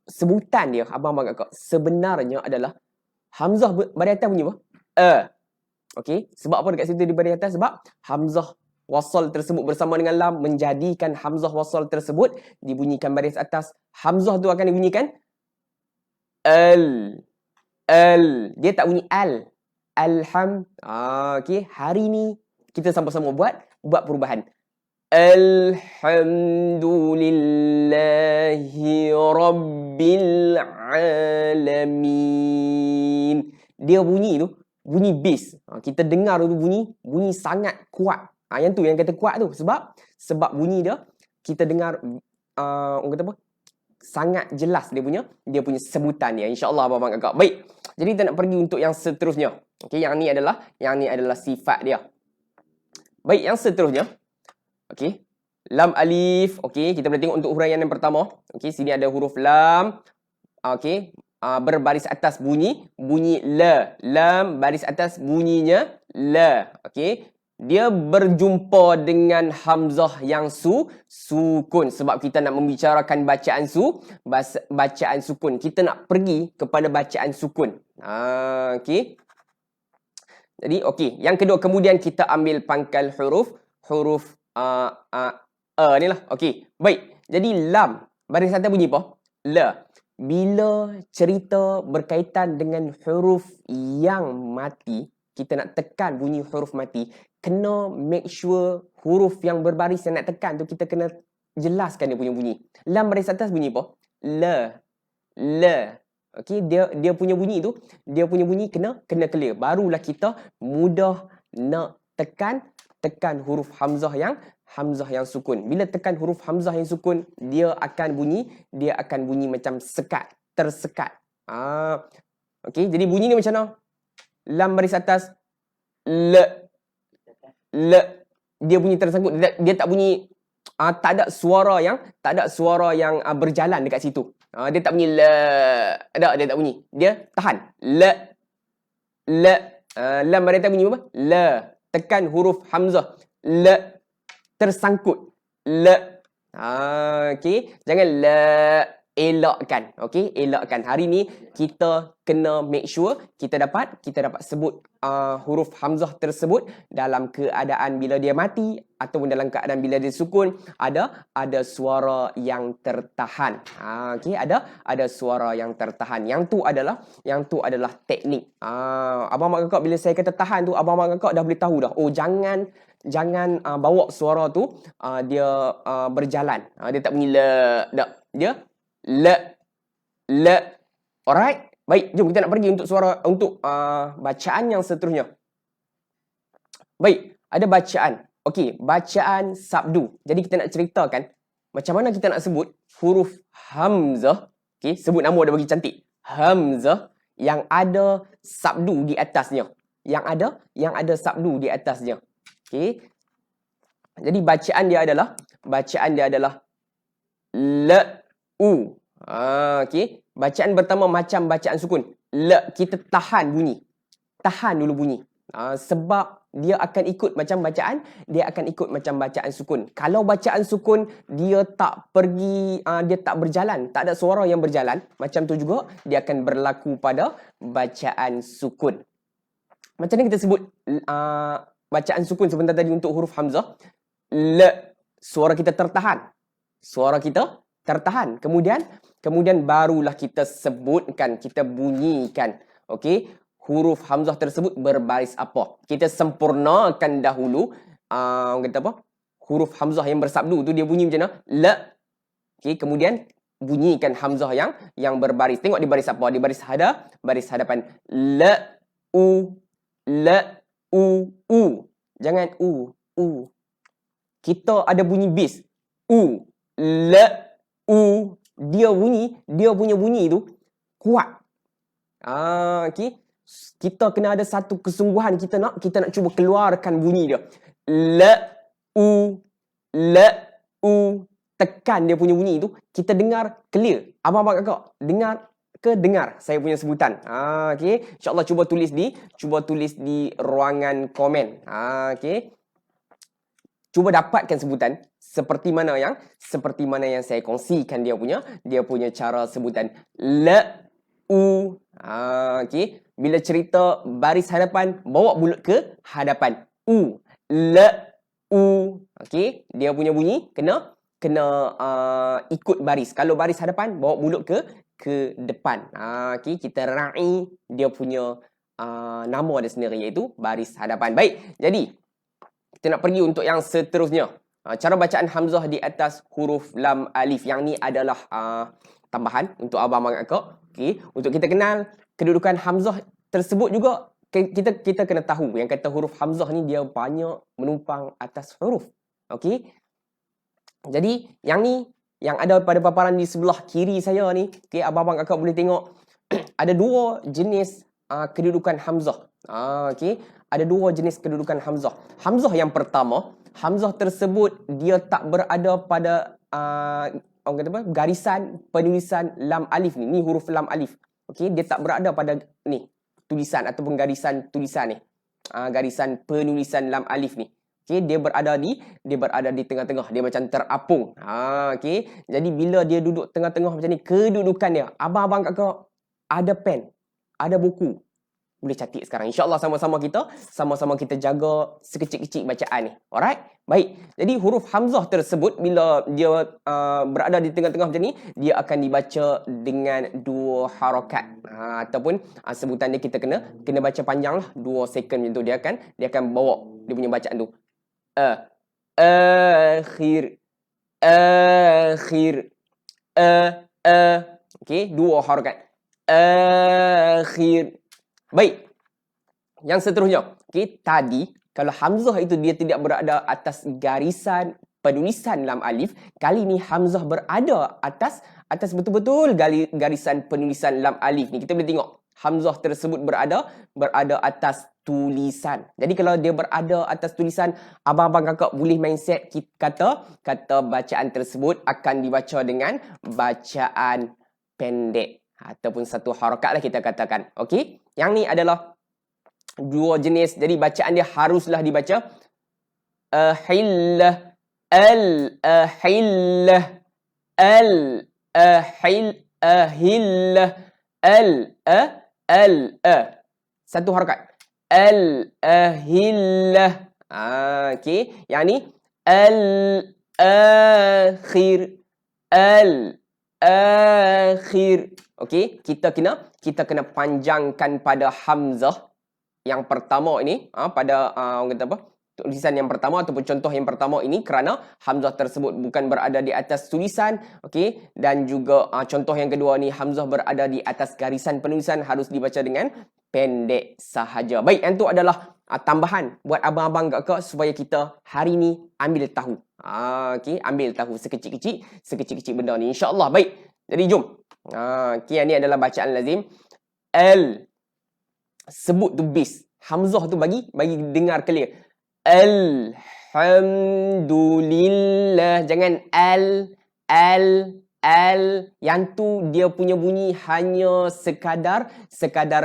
Sebutan dia, abang-abang kakak, sebenarnya adalah hamzah baris atas bunyi apa? Okey. Sebab apa dekat situ di baris atas? Sebab hamzah wasal tersebut bersama dengan lam menjadikan hamzah wasal tersebut dibunyikan baris atas. Hamzah tu akan dibunyikan dia tak bunyi al. Okey, hari ni kita sama-sama buat perubahan. Alhamdulillahi rabbil alamin. Dia bunyi tu, bunyi bass. Kita dengar tu bunyi sangat kuat. Yang tu yang kata kuat tu sebab bunyi dia kita dengar orang kata apa? Sangat jelas dia punya sebutan dia. Insya-Allah abang-abang kakak. Baik. Jadi kita nak pergi untuk yang seterusnya. Okey, yang ni adalah sifat dia. Baik, yang seterusnya. Okey. Lam alif. Okey, kita boleh tengok untuk huraian yang pertama. Okey, sini ada huruf lam. Okey, berbaris atas bunyi la. Lam baris atas bunyinya la. Okey. Dia berjumpa dengan hamzah yang sukun. Sebab kita nak membicarakan bacaan sukun. Kita nak pergi kepada bacaan sukun. Okey. Jadi okey, yang kedua kemudian kita ambil pangkal huruf Ni lah. Okey. Baik. Jadi lam baris atas bunyi apa? La. Bila cerita berkaitan dengan huruf yang mati, kita nak tekan bunyi huruf mati, kena make sure huruf yang berbaris yang nak tekan tu kita kena jelaskan dia punya bunyi. Lam baris atas bunyi apa? La. La. Okey, dia punya bunyi tu, dia punya bunyi kena clear. Barulah kita mudah nak tekan huruf hamzah yang sukun. Bila tekan huruf hamzah yang sukun, dia akan bunyi macam sekat, tersekat. Okey, jadi bunyi ni macam mana? Lam baris atas la. Dia bunyi tersangkut, dia tak bunyi tak ada suara yang berjalan dekat situ. Dia tak bunyi la. Dia tak bunyi. Dia tahan. La. Lam baris atas bunyi apa? La. Tekan huruf hamzah. La. Tersangkut. La. Okey. Jangan la. Elakkan. Okey. Elakkan. Hari ni kita kena make sure kita dapat sebut huruf hamzah tersebut dalam keadaan bila dia mati ataupun dalam keadaan bila dia sukun, ada suara yang tertahan. Okey, ada suara yang tertahan. Yang tu adalah teknik. Abang mak kakak bila saya kata tahan tu, abang mak kakak dah boleh tahu dah. Oh, jangan bawa suara tu dia berjalan. Dia tak bunyi la, dak. Dia la. Alright. Baik, jom kita nak pergi untuk bacaan yang seterusnya. Baik, ada bacaan. Okey, bacaan sabdu. Jadi kita nak ceritakan macam mana kita nak sebut huruf hamzah. Okey, sebut nama dia bagi cantik. Hamzah yang ada sabdu di atasnya. Yang ada sabdu di atasnya. Okey. Jadi bacaan dia adalah la u. Okey. Bacaan pertama macam bacaan sukun. La, kita tahan bunyi. Tahan dulu bunyi. Sebab dia akan ikut macam bacaan sukun. Kalau bacaan sukun dia tak berjalan, tak ada suara yang berjalan, macam tu juga dia akan berlaku pada bacaan sukun. Macam mana kita sebut bacaan sukun sebentar tadi untuk huruf hamzah? La, suara kita tertahan. Kemudian barulah kita sebutkan, kita bunyikan. Okey, huruf hamzah tersebut berbaris apa? Kita sempurnakan dahulu kata apa? Huruf hamzah yang bersabdu tu dia bunyi macam mana? La. Okey, kemudian bunyikan hamzah yang berbaris. Tengok di baris apa? Di baris hadapan. La u. Jangan u. Kita ada bunyi bis. U. La u. Dia punya bunyi tu kuat. Okey. Kita kena ada satu kesungguhan, kita nak cuba keluarkan bunyi dia. La u. Tekan dia punya bunyi tu, kita dengar clear. Abang-abang kakak dengar saya punya sebutan. Okey. InsyaAllah cuba tulis di ruangan komen. Okey. Cuba dapatkan sebutan seperti mana yang saya kongsikan dia punya cara sebutan. La u. Okey. Bila cerita baris hadapan, bawa mulut ke hadapan. U. La u. Okey. Dia punya bunyi kena ikut baris. Kalau baris hadapan, bawa mulut ke depan. Okey. Kita ra'i dia punya nama dia sendiri, iaitu baris hadapan. Baik. Jadi kita nak pergi untuk yang seterusnya. Cara bacaan hamzah di atas huruf lam alif. Yang ni adalah tambahan untuk abang-abang kakak. Okey, untuk kita kenal kedudukan hamzah tersebut juga, kita kena tahu yang kata huruf hamzah ni dia banyak menumpang atas huruf. Okey. Jadi yang ni yang ada pada paparan di sebelah kiri saya ni, okey, abang-abang kakak boleh tengok ada dua jenis kedudukan hamzah. Okey. Ada dua jenis kedudukan hamzah. Hamzah yang pertama, hamzah tersebut dia tak berada pada orang kata apa? Garisan penulisan lam alif ni. Ni huruf lam alif. Okey, dia tak berada pada ni tulisan ataupun garisan tulisan ni. Garisan penulisan lam alif ni. Okey, dia berada di tengah-tengah. Dia macam terapung. Okey. Jadi bila dia duduk tengah-tengah macam ni, kedudukan dia, abang-abang kakak ada pen, ada buku. boleh cantik sekarang. InsyaAllah sama-sama kita jaga sekecil-kecil bacaan ni. Alright? Baik. Jadi huruf hamzah tersebut bila dia berada di tengah-tengah macam ni, dia akan dibaca dengan 2 harakat. Ataupun sebutan dia kita kena baca panjang lah, 2 second macam tu. Dia akan bawa dia punya bacaan tu. Akhir. Okey, 2 harakat. Akhir. Baik. Yang seterusnya. Okey, tadi kalau hamzah itu dia tidak berada atas garisan penulisan lam alif, kali ni hamzah berada atas betul-betul garisan penulisan lam alif ni. Kita boleh tengok hamzah tersebut berada atas tulisan. Jadi kalau dia berada atas tulisan, abang-abang kakak boleh mindset kata bacaan tersebut akan dibaca dengan bacaan pendek ataupun 1 harakat lah kita katakan. Okey, yang ni adalah 2 jenis. Jadi bacaan dia haruslah dibaca ahillah, al-ahillah, al-ahillah, al-a. 1 harakat. Al-ahillah. Okey, yang ni al-akhir, al-akhir. Okey, kita kena panjangkan pada hamzah yang pertama ini, pada orang kata apa, tulisan yang pertama ataupun contoh yang pertama ini, kerana hamzah tersebut bukan berada di atas tulisan. Okey, dan juga contoh yang kedua ni hamzah berada di atas garisan penulisan, harus dibaca dengan pendek sahaja. Baik, yang tu adalah tambahan buat abang-abang kakak supaya kita hari ni ambil tahu. Okey, ambil tahu sekecil-kecil benda ni, insya-Allah. Baik, jadi jom. Okey, yang ni adalah bacaan lazim. Sebut tu bis. Hamzah tu bagi dengar clear. Alhamdulillah. Jangan al. Yang tu dia punya bunyi hanya sekadar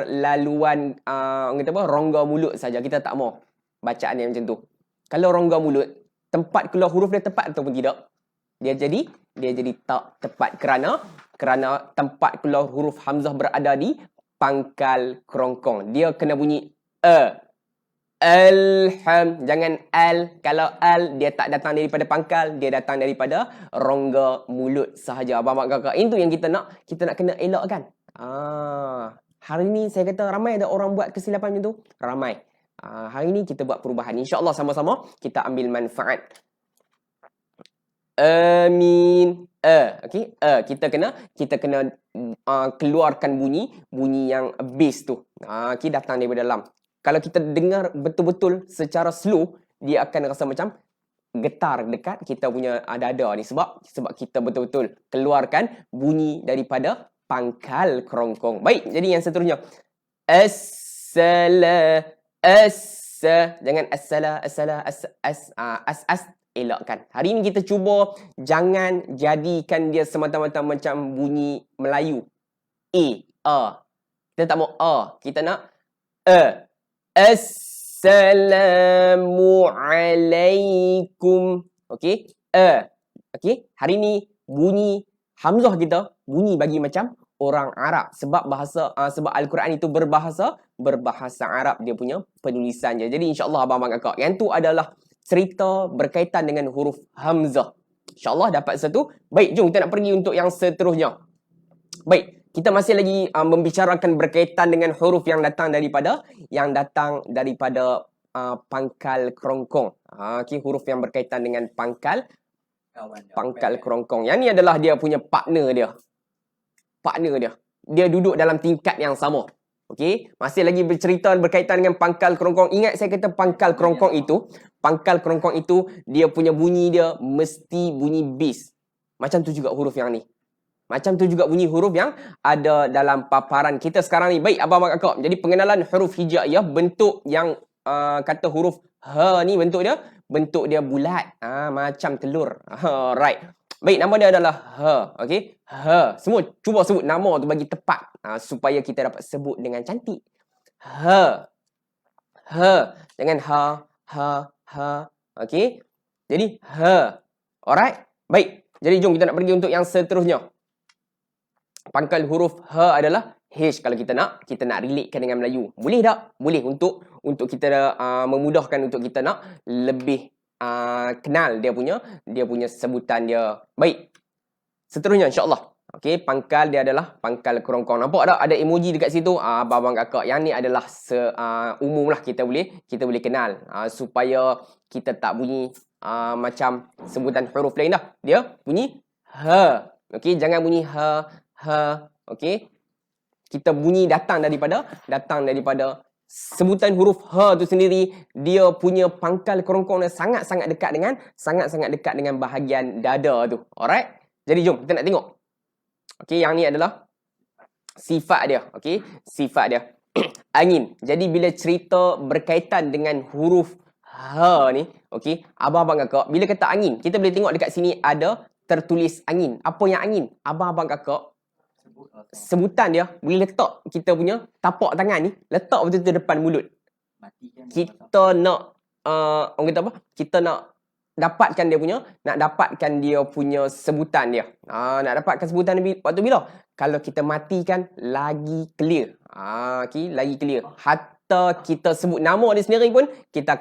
laluan orang kata apa, rongga mulut saja. Kita tak mau bacaan yang macam tu. Kalau rongga mulut, tempat keluar huruf dia tepat ataupun tidak? Dia jadi tak tepat kerana tempat keluar huruf hamzah berada di pangkal kerongkong. Dia kena bunyi jangan al. Kalau al, dia tak datang daripada pangkal, dia datang daripada rongga mulut sahaja. Abang-abang kakak, itu yang kita nak kena elakkan. Hari ni saya kata ramai ada orang buat kesilapan macam tu. Ramai. Hari ni kita buat perubahan. InsyaAllah sama-sama kita ambil manfaat. Amin. Okey, kita kena keluarkan bunyi yang bass tu. Okey, datang daripada dalam. Kalau kita dengar betul-betul secara slow, dia akan rasa macam getar dekat kita punya dada ni, sebab kita betul-betul keluarkan bunyi daripada pangkal kerongkong. Baik, jadi yang seterusnya. Jangan elakkan. Hari ini kita cuba jangan jadikan dia semata-mata macam bunyi Melayu. A. Kita tak mau A. Kita nak Assalamualaikum. Okey? Okey? Hari ini bunyi hamzah kita bunyi bagi macam orang Arab, sebab Al-Quran itu berbahasa Arab, dia punya penulisan je. Jadi insya-Allah abang-abang kakak, yang tu adalah cerita berkaitan dengan huruf hamzah. InsyaAllah dapat satu. Baik, jom kita nak pergi untuk yang seterusnya. Baik, kita masih lagi membicarakan berkaitan dengan huruf yang datang daripada pangkal kerongkong. Okay, huruf yang berkaitan dengan pangkal kerongkong. Yang ni adalah dia punya partner dia. Dia duduk dalam tingkat yang sama. Okey, masih lagi bercerita berkaitan dengan pangkal kerongkong. Ingat saya kata pangkal kerongkong itu dia punya bunyi dia mesti bunyi bis. Macam tu juga huruf yang ni. Macam tu juga bunyi huruf yang ada dalam paparan kita sekarang ni. Baik abang-abang kakak. Jadi pengenalan huruf hijaiyah, bentuk yang kata huruf ha ni bentuk dia bulat. Macam telur. Right. Baik, nama dia adalah ha. Okey. Ha. Semua cuba sebut nama tu bagi tepat. Supaya kita dapat sebut dengan cantik. Ha. Jangan ha. Okey. Jadi ha. Alright. Baik. Jadi jom kita nak pergi untuk yang seterusnya. Pangkal huruf ha adalah H kalau kita nak relatekan dengan Melayu. Boleh tak? Boleh untuk kita memudahkan untuk kita nak lebih kenal dia punya sebutan dia. Baik. Seterusnya insya-Allah. Okey, pangkal dia adalah pangkal kerongkong. Nampak tak ada emoji dekat situ? Abang kakak. Yang ni adalah umum lah kita boleh kenal supaya kita tak bunyi macam sebutan huruf lain dah. Dia bunyi ha. Okey, jangan bunyi ha. Okey. Kita bunyi datang daripada sebutan huruf ha tu sendiri, dia punya pangkal kerongkong dia sangat-sangat dekat dengan bahagian dada tu. Alright? Jadi jom kita nak tengok. Okey, yang ni adalah sifat dia. Okey, sifat dia. Angin. Jadi bila cerita berkaitan dengan huruf ha ni, okey, abang-abang kakak, bila kata angin, kita boleh tengok dekat sini ada tertulis angin. Apa yang angin? Abang-abang kakak, sebutan dia boleh letak kita punya tapak tangan ni, letak betul-betul depan mulut. Kita nak orang kata apa? Kita nak dapatkan dia punya sebutan dia. Nak dapatkan sebutan dia waktu bila? Kalau kita matikan lagi clear. Okey, lagi clear. Hatta kita sebut nama dia sendiri pun kita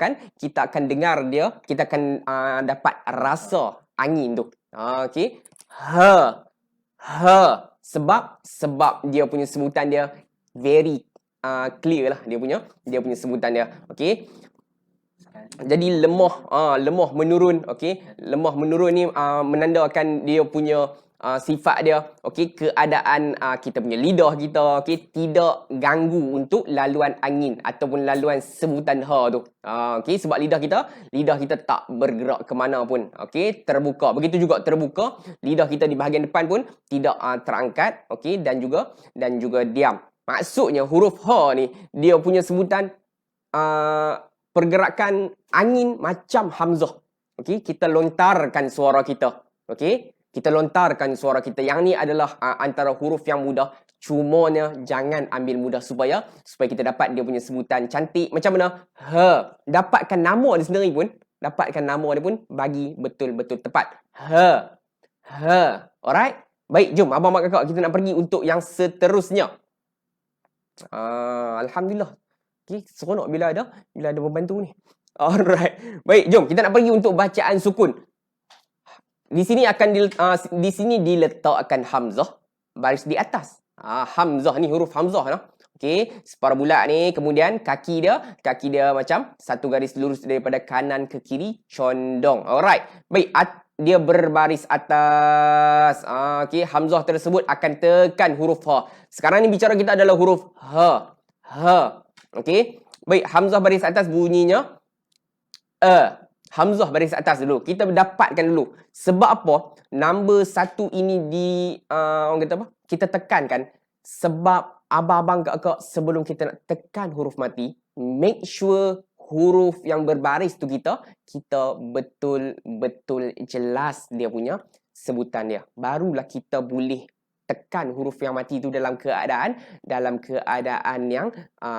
akan dengar dia, kita akan dapat rasa angin tu. Okey. Ha. Sebab dia punya sebutan dia very clear lah, dia punya sebutan dia. Okey. Jadi lemah menurun. Okey, lemah menurun ni menandakan dia punya sifat dia. Okey, keadaan kita punya lidah kita, okey, tidak ganggu untuk laluan angin ataupun laluan sebutan ha tu. Okey, sebab lidah kita tak bergerak ke mana pun. Okey, terbuka. Begitu juga terbuka, lidah kita di bahagian depan pun tidak terangkat, okey, dan juga diam. Maksudnya huruf ha ni dia punya sebutan pergerakan angin macam hamzah. Okey, kita lontarkan suara kita. Okey, kita lontarkan suara kita. Yang ni adalah antara huruf yang mudah. Cumanya jangan ambil mudah supaya kita dapat dia punya sebutan cantik. Macam mana? Ha. Dapatkan nama dia sendiri pun, bagi betul-betul tepat. Ha. Alright? Baik, jom abang mak kakak kita nak pergi untuk yang seterusnya. Alhamdulillah. Okay, seronok bila ada pembantu ni. Alright. Baik, jom kita nak pergi untuk bacaan sukun. Di sini diletakkan hamzah baris di atas. Hamzah ni huruf hamzah nah. Okey, separa bulat ni, kemudian kaki dia macam satu garis lurus daripada kanan ke kiri condong. Alright. Baik, dia berbaris atas. Okey, hamzah tersebut akan tekan huruf ha. Sekarang ni bicara kita adalah huruf ha. Okey. Baik, hamzah baris atas bunyinya hamzah baris atas dulu. Kita dapatkan dulu. Sebab apa? Nombor satu ini orang kata apa? Kita tekankan sebab abang-abang kakak sebelum kita nak tekan huruf mati, make sure huruf yang berbaris tu kita betul-betul jelas dia punya sebutan dia. Barulah kita boleh tekan huruf yang mati itu dalam keadaan yang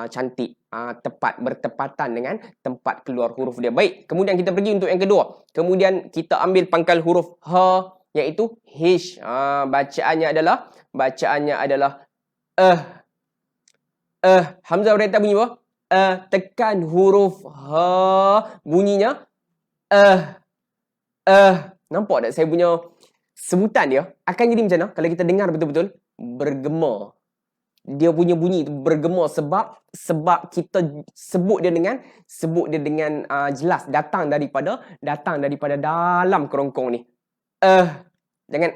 cantik, tepat, bertepatan dengan tempat keluar huruf dia. Baik, kemudian kita pergi untuk yang kedua. Kemudian kita ambil pangkal huruf ha, iaitu h. Bacaannya adalah hamzah beratas bunyi apa? Tekan huruf ha, bunyinya nampak tak saya punya sebutan dia akan jadi macam mana kalau kita dengar betul-betul bergema. Dia punya bunyi itu bergema sebab kita sebut dia dengan jelas datang daripada dalam kerongkong ni. Jangan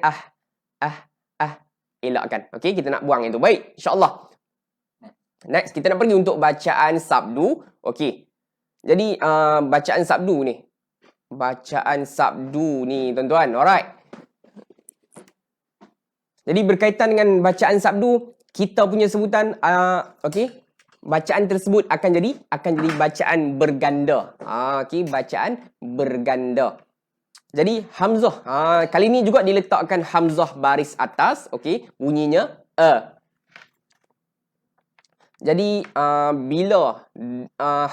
elakkan. Okey, kita nak buang itu. Baik, insya-Allah. Next, kita nak pergi untuk bacaan sabdu. Okey. Jadi bacaan sabdu ni tuan-tuan. Alright. Jadi berkaitan dengan bacaan sabdu, kita punya sebutan okey. Bacaan tersebut akan jadi bacaan berganda. Okey, bacaan berganda. Jadi hamzah. Kali ni juga diletakkan hamzah baris atas, okey, bunyinya Jadi bila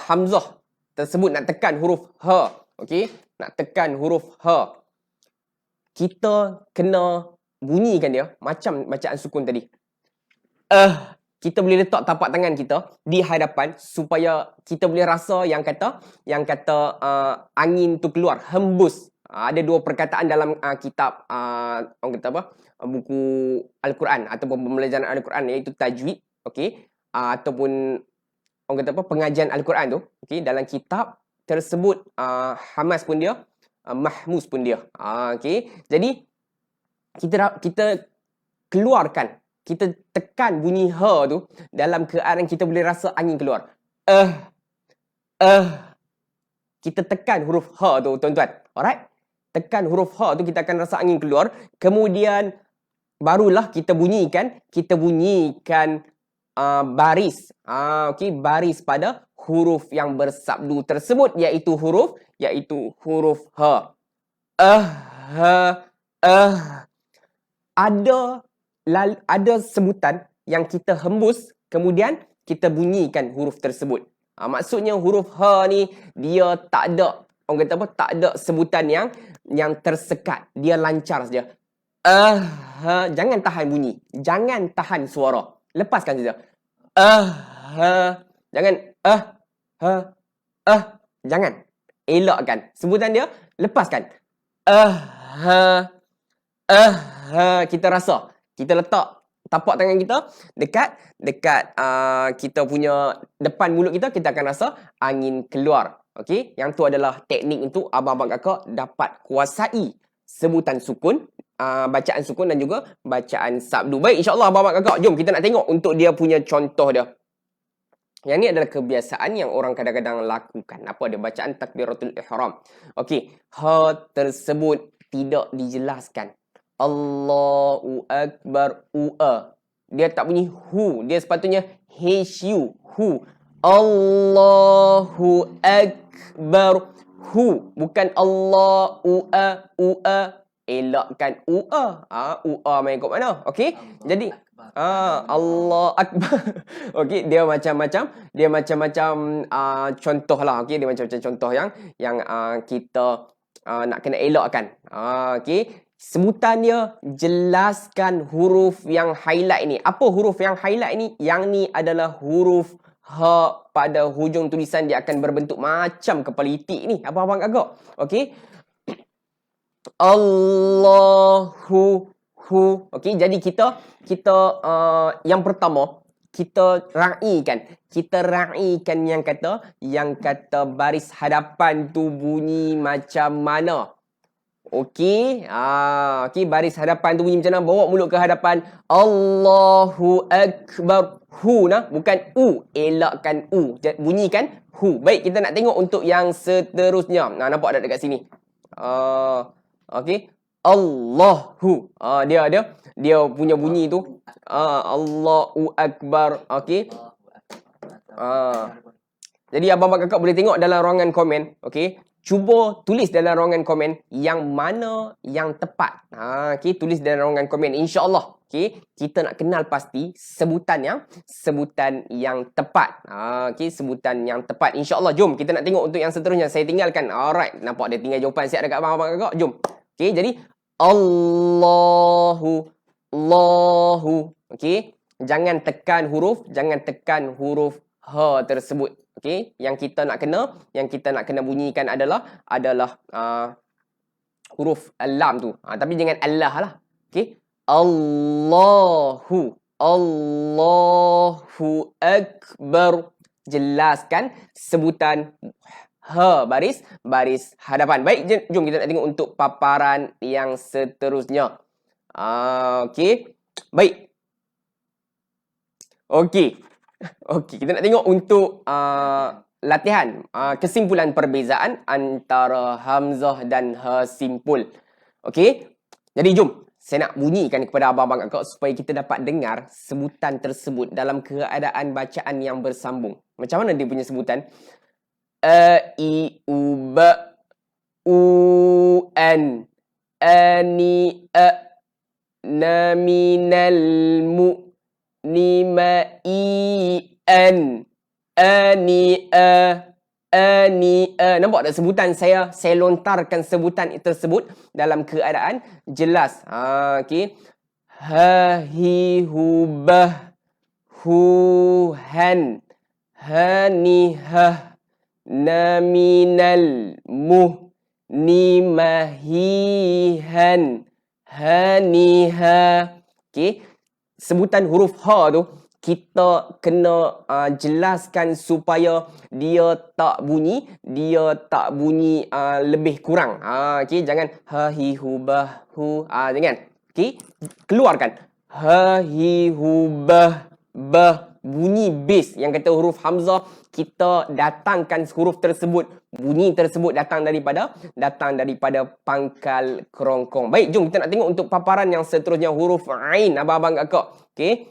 hamzah tersebut nak tekan huruf ha, okey, nak tekan huruf ha, kita kena bunyikan dia macam bacaan sukun tadi. kita boleh letak tapak tangan kita di hadapan supaya kita boleh rasa yang kata angin tu keluar, hembus. Ada dua perkataan dalam kitab orang kata apa? Buku Al-Quran ataupun pembelajaran Al-Quran, iaitu tajwid, okey, ataupun orang kata apa? Pengajian Al-Quran tu, okey, dalam kitab tersebut Hamas pun dia, Mahmus pun dia. Okey. Jadi kita keluarkan, kita tekan bunyi ha tu dalam keadaan kita boleh rasa angin keluar. Kita tekan huruf ha tu, tuan-tuan. Alright? Tekan huruf ha tu, kita akan rasa angin keluar. Kemudian barulah kita bunyikan baris. Okey, baris pada huruf yang bersabdu tersebut, iaitu huruf ha. Ada sebutan yang kita hembus, kemudian kita bunyikan huruf tersebut. Maksudnya huruf ha ni dia tak ada, orang kata apa, tak ada sebutan yang tersekat. Dia lancar saja. Jangan tahan bunyi, jangan tahan suara. Lepaskan saja. Jangan jangan. Elakkan. Sebutan dia, lepaskan. Kita rasa. Kita letak tapak tangan kita dekat kita punya depan mulut kita, kita akan rasa angin keluar. Okey, yang tu adalah teknik untuk abang-abang kakak dapat kuasai sebutan sukun, bacaan sukun dan juga bacaan sabdu. Baik, insya-Allah abang-abang kakak, jom kita nak tengok untuk dia punya contoh dia. Yang ni adalah kebiasaan yang orang kadang-kadang lakukan. Apa dia? Bacaan takbiratul ihram. Okey, ha tersebut tidak dijelaskan. Allahu Akbar, dia tak bunyi hu, dia sepatutnya hu, hu. Allahu Akbar, hu, bukan Allahu elakkan main kat mana? Okey, jadi Allah Akbar. Okey, dia macam-macam contohlah. Okey, dia macam-macam contoh yang kita nak kena elakkan. Okey, sebutan dia, jelaskan huruf yang highlight ni. Apa huruf yang highlight ni? Yang ni adalah huruf ha pada hujung tulisan, dia akan berbentuk macam kepala itik ni. Abang-abang agak. Okey. Allahu hu. Okey, jadi kita yang pertama kita raikan yang kata baris hadapan tu bunyi macam mana. Okey. Okey, baris hadapan tu bunyi macam mana? Bawa mulut ke hadapan. Allahu Akbar. Hu nah, bukan u. Elakkan u. Bunyikan hu. Baik, kita nak tengok untuk yang seterusnya. Nampak tak dekat sini? Okey. Allahu. Dia punya bunyi tu. Allahu Akbar. Okey. Jadi abang-abang kakak boleh tengok dalam ruangan komen. Okey. Cuba tulis dalam ruangan komen yang mana yang tepat. Okey, tulis dalam ruangan komen, insya-Allah. Okey, kita nak kenal pasti sebutan yang tepat. Okey, sebutan yang tepat, insya-Allah. Jom kita nak tengok untuk yang seterusnya. Saya tinggalkan. Alright, nampak dia tinggal jawapan siap dekat abang-abang kakak. Jom. Okey, jadi Allahu. Okey, jangan tekan huruf ha tersebut. Okey, yang kita nak kena bunyikan adalah huruf lam tu. Tapi jangan Allah lah. Okey. Allahu Akbar. Jelaskan sebutan ha baris hadapan. Baik, jom kita nak tengok untuk paparan yang seterusnya. Okey. Baik. Okey, kita nak tengok untuk latihan kesimpulan perbezaan antara hamzah dan ha simpul. Okey. Jadi jom saya nak bunyikan kepada abang-abang kakak supaya kita dapat dengar sebutan tersebut dalam keadaan bacaan yang bersambung. Macam mana dia punya sebutan? A I U B U N Ani A Na Minal Mu Ni Ma I N Ani A. Nampak tak sebutan saya lontarkan sebutan tersebut dalam keadaan jelas. Okey. Ha hi hu bah huhan, hanihah, naminal, nimahihan, haniha. Okey, sebutan huruf ha tu kita kena jelaskan supaya dia tak bunyi, lebih kurang. Okey, jangan ha hi hu bah hu, jangan. Okey, keluarkan ha hi hu bah bunyi base yang kata huruf hamzah, kita datangkan huruf tersebut, bunyi tersebut datang daripada pangkal kerongkong. Baik, jom kita nak tengok untuk paparan yang seterusnya, huruf ain abang-abang kakak. Okey,